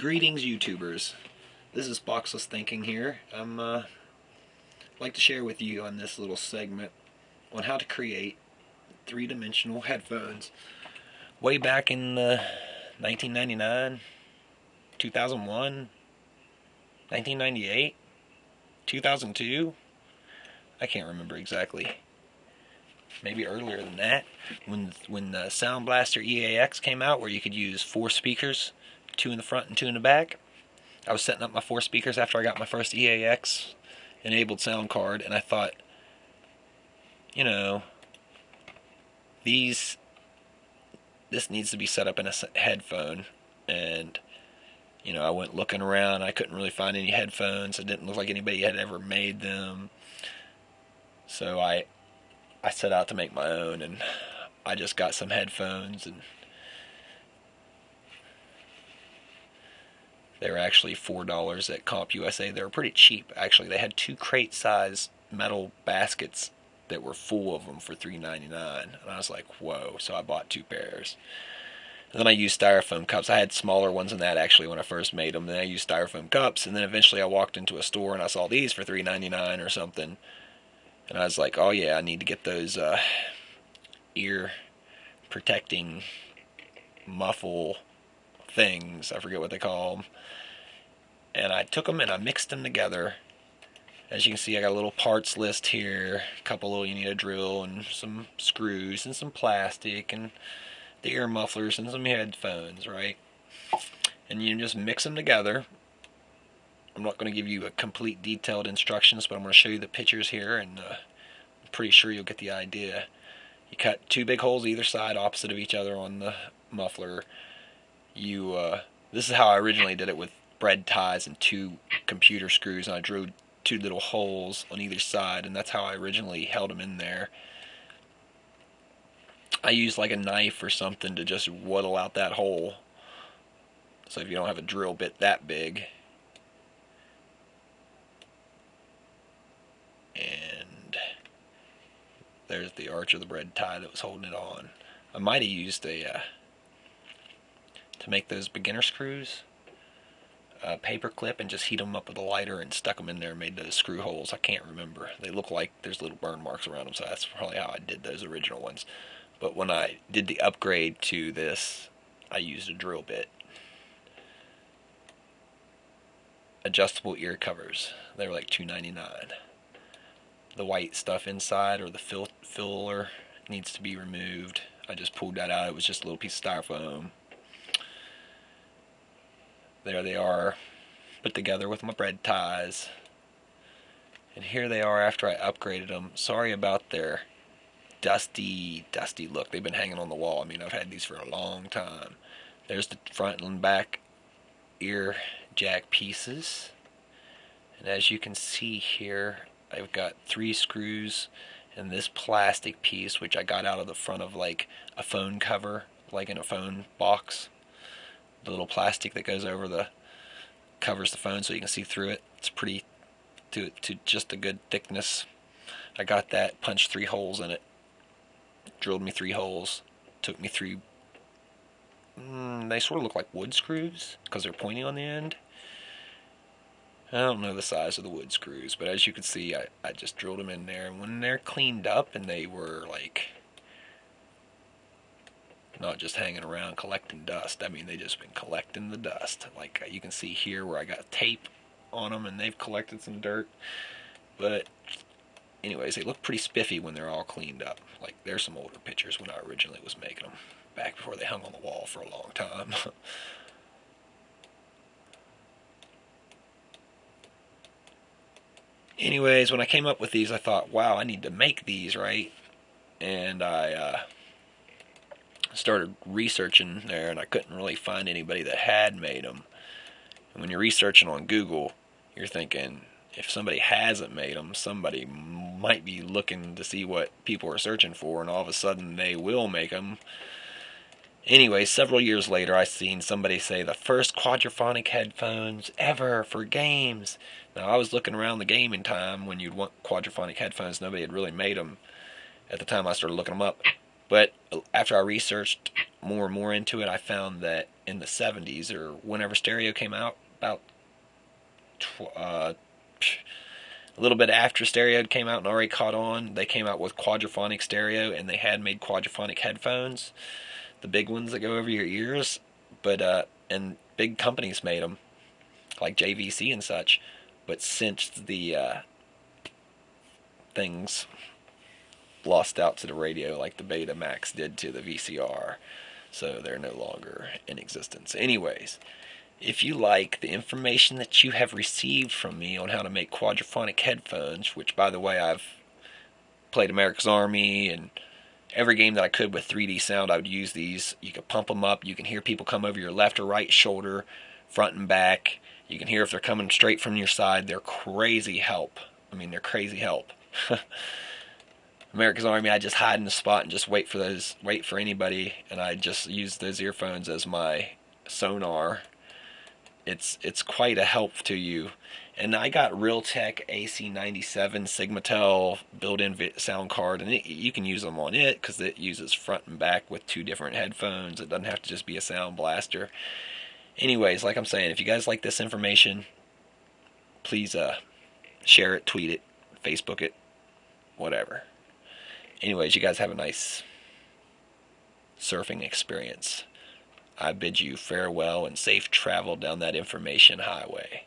Greetings, YouTubers. This is Boxless Thinking here. Like to share with you on this little segment on how to create three-dimensional headphones. Way back in 1999, 2001, 1998, 2002. I can't remember exactly. Maybe earlier than that, when the Sound Blaster EAX came out, where you could use 4 speakers, 2 in the front and 2 in the back. I was setting up my 4 speakers after I got my first EAX enabled sound card, and I thought, you know, this needs to be set up in a headphone. And you know, I went looking around. I couldn't really find any headphones. It didn't look like anybody had ever made them. So I set out to make my own, and I just got some headphones, and they were actually $4 at CompUSA. They were pretty cheap, actually. They had 2 crate-size metal baskets that were full of them for $3.99, and I was like, whoa. So I bought 2 pairs. And then I used styrofoam cups. I had smaller ones than that, actually, when I first made them. Then I used styrofoam cups, and then eventually I walked into a store and I saw these for $3.99 or something. And I was like, oh yeah, I need to get those ear protecting muffle things. I forget what they call them. And I took them and I mixed them together. As you can see, I got a little parts list here. A couple little, you need a drill and some screws and some plastic and the ear mufflers and some headphones, right? And you just mix them together. I'm not going to give you a complete detailed instructions, but I'm going to show you the pictures here, and I'm pretty sure you'll get the idea. You cut 2 big holes either side, opposite of each other on the muffler. This is how I originally did it, with bread ties and 2 computer screws, and I drew 2 little holes on either side, and that's how I originally held them in there. I used like a knife or something to just whittle out that hole. So if you don't have a drill bit that big. And there's the arch of the bread tie that was holding it on. I might have used to make those beginner screws, a paper clip, and just heat them up with a lighter and stuck them in there and made those screw holes. I can't remember. They look like there's little burn marks around them, so that's probably how I did those original ones. But when I did the upgrade to this, I used a drill bit. Adjustable ear covers. They were like $2.99. The white stuff inside, or the filler, needs to be removed. I just pulled that out. It was just a little piece of styrofoam. There they are, put together with my bread ties. And here they are after I upgraded them. Sorry about their dusty look. They've been hanging on the wall. I mean, I've had these for a long time. There's the front and back ear jack pieces. And as you can see here, I've got 3 screws and this plastic piece, which I got out of the front of like a phone cover, like in a phone box. The little plastic that goes over covers the phone so you can see through it. It's pretty to just a good thickness. I got that, punched 3 holes in it, drilled me 3 holes, took me 3. They sort of look like wood screws because they're pointy on the end. I don't know the size of the wood screws, but as you can see, I just drilled them in there. And when they're cleaned up and they were like not just hanging around collecting dust, I mean, they just been collecting the dust. Like you can see here where I got tape on them and they've collected some dirt. But anyways, they look pretty spiffy when they're all cleaned up. Like there's some older pictures when I originally was making them, back before they hung on the wall for a long time. Anyways, when I came up with these, I thought, wow, I need to make these, right? And I started researching there, and I couldn't really find anybody that had made them. And when you're researching on Google, you're thinking, if somebody hasn't made them, somebody might be looking to see what people are searching for, and all of a sudden they will make them. Anyway, several years later, I seen somebody say the first quadraphonic headphones ever for games. Now, I was looking around the gaming time when you'd want quadraphonic headphones. Nobody had really made them at the time I started looking them up. But after I researched more and more into it, I found that in the 70s or whenever stereo came out, about a little bit after stereo came out and already caught on. They came out with quadraphonic stereo, and they had made quadraphonic headphones, the big ones that go over your ears. But and big companies made them, like JVC and such. But since the things lost out to the radio, like the Betamax did to the VCR, so they're no longer in existence. Anyways, if you like the information that you have received from me on how to make quadraphonic headphones, which, by the way, I've played America's Army and every game that I could with 3D sound, I would use these. You can pump them up. You can hear people come over your left or right shoulder, front and back. You can hear if they're coming straight from your side. They're crazy help. I mean, they're crazy help. America's Army, I just hide in the spot and just wait for anybody, and I just use those earphones as my sonar. It's quite a help to you. And I got Realtek AC97 Sigmatel built-in sound card, and you can use them on it because it uses front and back with 2 different headphones. It doesn't have to just be a sound blaster. Anyways, like I'm saying, if you guys like this information, please share it, tweet it, Facebook it, whatever. Anyways, you guys have a nice surfing experience. I bid you farewell and safe travel down that information highway.